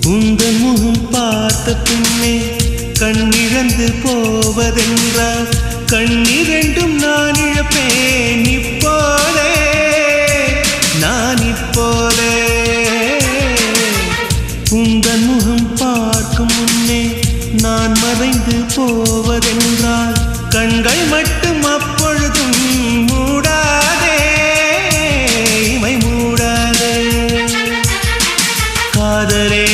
உந்தன் முகம் பார்த்த பின்னே கண்ணிழந்து போவதென்றால் கண்ணிரண்டும் நான் இழப்பேன் இப்போதே நான் இப்போதே உந்தன் முகம் பார்க்கும் முன்னே நான் மறைந்து போவதென்றால் கண்கள் மட்டும் அப்பொழுதும் மூடாதே இமை மூடாதே காதலே